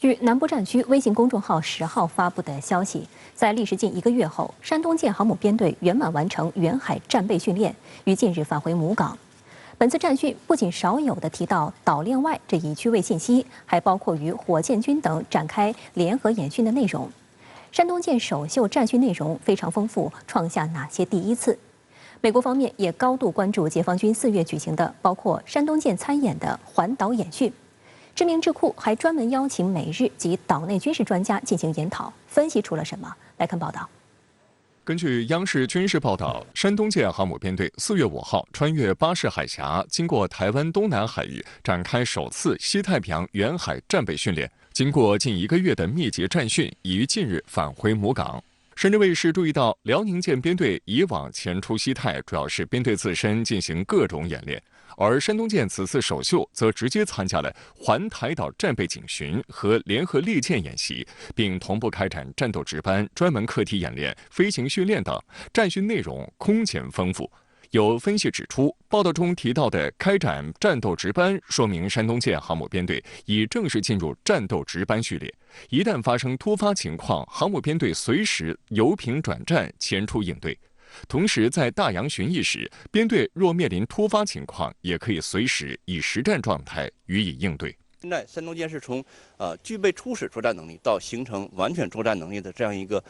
据南部战区微信公众号10号发布的消息，在历时近1个月后，山东舰航母编队圆满完成远海战备训练，于近日返回母港。本次战训不仅少有地提到岛链外这一区位信息，还包括与火箭军等展开联合演训的内容。山东舰首秀战训内容非常丰富，创下哪些第一次？美国方面也高度关注解放军4月举行的包括山东舰参演的环岛演训。知名智库还专门邀请美日及岛内军事专家进行研讨，分析出了什么？来看报道。根据央视军事报道，山东舰航母编队4月5号穿越巴士海峡，经过台湾东南海域，展开首次西太平洋远海战备训练。经过近1个月的密集战训，已于近日返回母港。深圳卫视注意到，辽宁舰编队以往前出西太，主要是编队自身进行各种演练。而山东舰此次首秀则直接参加了环台岛战备警巡和联合利剑演习，并同步开展战斗值班、专门课题演练、飞行训练等，战训内容空前丰富。有分析指出，报道中提到的开展战斗值班，说明山东舰航母编队已正式进入战斗值班序列。一旦发生突发情况，航母编队随时由平转战前出应对。同时，在大洋巡弋时，编队若面临突发情况，也可以随时以实战状态予以应对。现在山东舰是从具备初始作战能力到形成完全作战能力的这样一个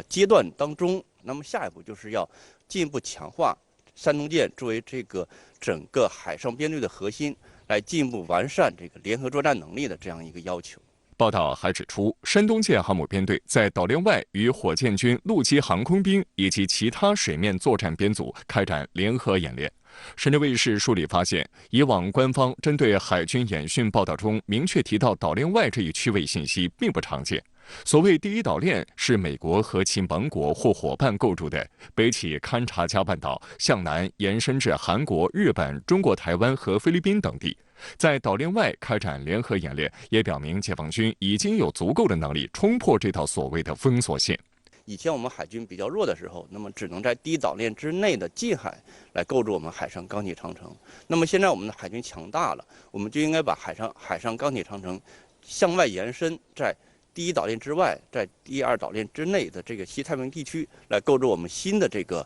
阶段当中，那么下一步就是要进一步强化山东舰作为这个整个海上编队的核心，来进一步完善这个联合作战能力的这样一个要求。报道还指出，山东舰航母编队在岛链外与火箭军、陆基航空兵以及其他水面作战编组开展联合演练。深圳卫视梳理发现，以往官方针对海军演训报道中明确提到岛链外这一区位信息并不常见。所谓第一岛链是美国和其盟国或伙伴构筑的，北起勘察加半岛，向南延伸至韩国、日本、中国台湾和菲律宾等地。在岛链外开展联合演练，也表明解放军已经有足够的能力冲破这道所谓的封锁线。以前我们海军比较弱的时候，那么只能在第一岛链之内的近海来构筑我们海上钢铁长城。那么现在我们的海军强大了，我们就应该把海上钢铁长城向外延伸，在第一岛链之外，在第2岛链之内的这个西太平洋地区，来构筑我们新的这个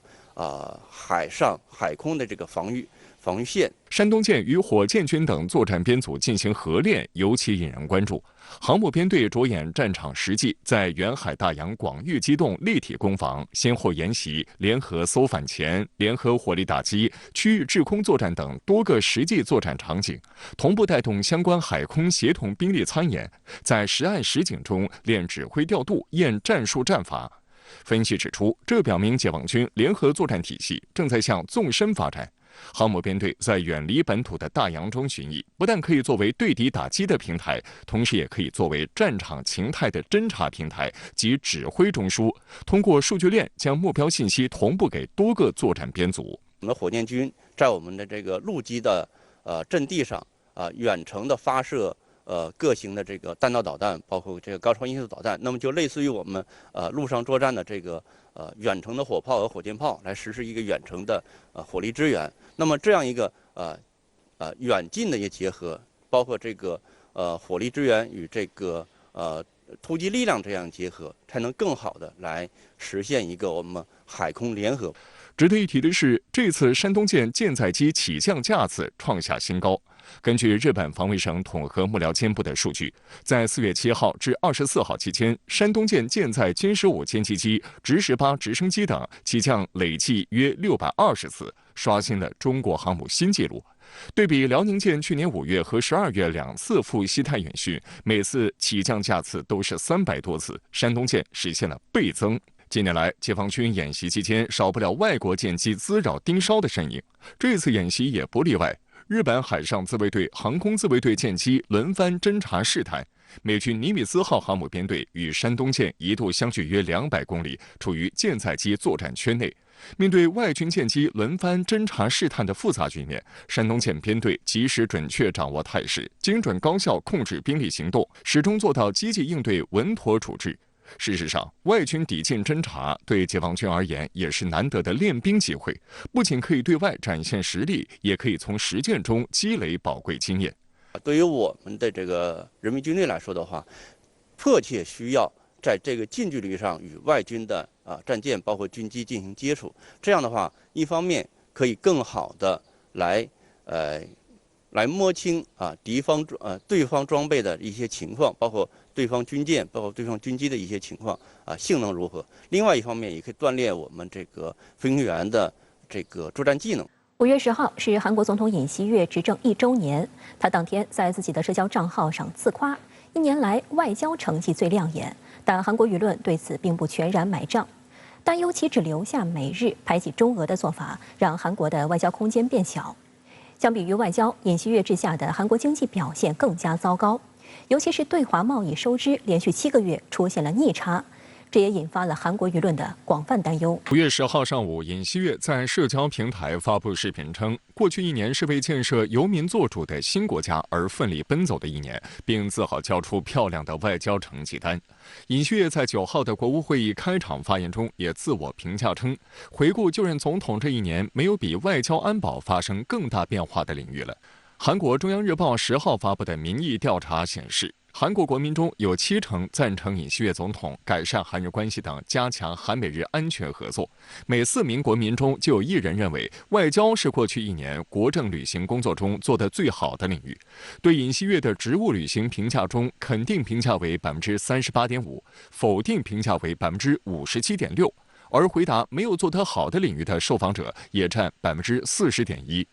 海上海空的这个防御线。山东舰与火箭军等作战编组进行合练，尤其引人关注。航母编队着眼战场实际，在远海大洋广域机动立体攻防，先后研习联合搜反潜、联合火力打击、区域制空作战等多个实际作战场景，同步带动相关海空协同兵力参演，在实岸实景中练指挥调度、验战术战法。分析指出，这表明解放军联合作战体系正在向纵深发展。航母编队在远离本土的大洋中巡弋，不但可以作为对敌打击的平台，同时也可以作为战场情态的侦察平台及指挥中枢，通过数据链将目标信息同步给多个作战编组。我们的火箭军在我们的这个陆基的阵地上远程的发射各型的这个弹道导弹，包括这个高超音速导弹，那么就类似于我们陆上作战的这个远程的火炮和火箭炮来实施一个远程的火力支援。那么这样一个远近的一个结合，包括这个火力支援与这个突击力量这样结合，才能更好的来实现一个我们海空联合。值得一提的是，这次山东舰舰载机起降架次创下新高。根据日本防卫省统合幕僚监部的数据，在4月7号至24号期间，山东舰舰载歼15歼击机、直18直升机等起降累计约620次，刷新了中国航母新纪录。对比辽宁舰去年5月和12月2次赴西太演训，每次起降架次都是300多次，山东舰实现了倍增。近年来，解放军演习期间少不了外国舰机滋扰盯梢的身影，这次演习也不例外。日本海上自卫队、航空自卫队舰机轮番侦察试探，美军尼米兹号航母编队与山东舰一度相距约200公里，处于舰载机作战圈内。面对外军舰机轮番侦察试探的复杂局面，山东舰编队及时准确掌握态势，精准高效控制兵力行动，始终做到积极应对、稳妥处置。事实上，外军抵近侦察对解放军而言也是难得的练兵机会，不仅可以对外展现实力，也可以从实践中积累宝贵经验。对于我们的这个人民军队来说的话，迫切需要在这个近距离上与外军的战舰包括军机进行接触。这样的话，一方面可以更好的来摸清对方装备的一些情况，包括对方军舰、包括对方军机的一些情况性能如何。另外一方面，也可以锻炼我们这个飞行员的这个作战技能。5月10号是韩国总统尹锡悦执政1周年，他当天在自己的社交账号上自夸，1年来外交成绩最亮眼。但韩国舆论对此并不全然买账，担忧其只留下美日、排挤中俄的做法，让韩国的外交空间变小。相比于外交，尹锡悦治下的韩国经济表现更加糟糕，尤其是对华贸易收支连续7个月出现了逆差。这也引发了韩国舆论的广泛担忧。5月10号上午，尹锡悦在社交平台发布视频称，过去1年是为建设由民做主的新国家而奋力奔走的1年，并自豪交出漂亮的外交成绩单。尹锡悦在9号的国务会议开场发言中也自我评价称，回顾就任总统这1年，没有比外交安保发生更大变化的领域了。韩国中央日报10号发布的民意调查显示，韩国国民中有70%赞成尹锡悦总统改善韩日关系等加强韩美日安全合作，每4名国民中就有1人认为外交是过去1年国政履行工作中做得最好的领域。对尹锡悦的职务履行评价中，肯定评价为38.5%，否定评价为57.6%，而回答没有做得好的领域的受访者也占40.1%。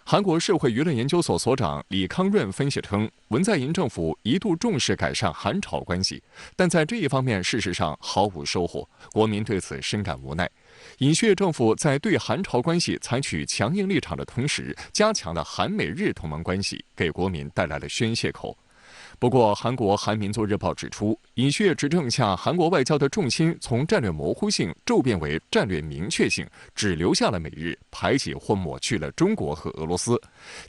韩国社会舆论研究所所长李康润分析称，文在寅政府一度重视改善韩朝关系，但在这一方面事实上毫无收获，国民对此深感无奈。尹锡悦政府在对韩朝关系采取强硬立场的同时，加强了韩美日同盟关系，给国民带来了宣泄口。不过，韩国韩民族日报指出，尹锡悦执政下，韩国外交的重心从战略模糊性骤变为战略明确性，只留下了美日，排挤或抹去了中国和俄罗斯。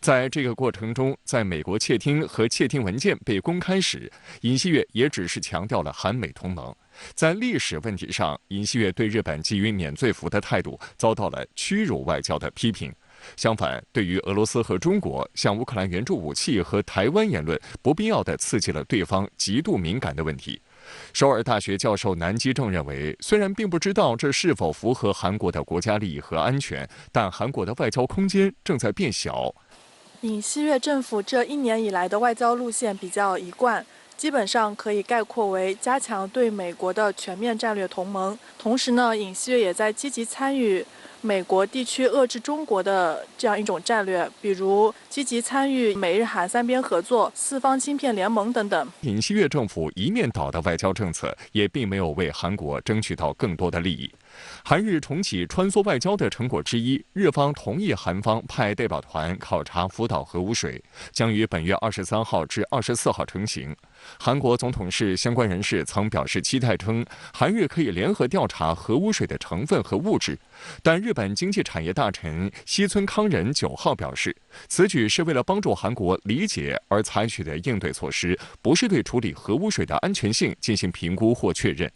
在这个过程中，在美国窃听和窃听文件被公开时，尹锡悦也只是强调了韩美同盟。在历史问题上，尹锡悦对日本给予免罪符的态度遭到了屈辱外交的批评。相反，对于俄罗斯和中国向乌克兰援助武器和台湾言论，不必要地刺激了对方极度敏感的问题。首尔大学教授南基正认为，虽然并不知道这是否符合韩国的国家利益和安全，但韩国的外交空间正在变小。尹锡悦政府这1年以来的外交路线比较一贯，基本上可以概括为加强对美国的全面战略同盟。同时呢，尹锡悦也在积极参与美国地区遏制中国的这样一种战略，比如积极参与美日韩3边合作、4方芯片联盟等等。尹锡悦政府一面倒的外交政策，也并没有为韩国争取到更多的利益。韩日重启穿梭外交的成果之一，日方同意韩方派代表团考察福岛核污水，将于本月23号至24号成行。韩国总统室相关人士曾表示期待称，韩日可以联合调查核污水的成分和物质。但日本经济产业大臣西村康人9号表示，此举是为了帮助韩国理解而采取的应对措施，不是对处理核污水的安全性进行评估或确认。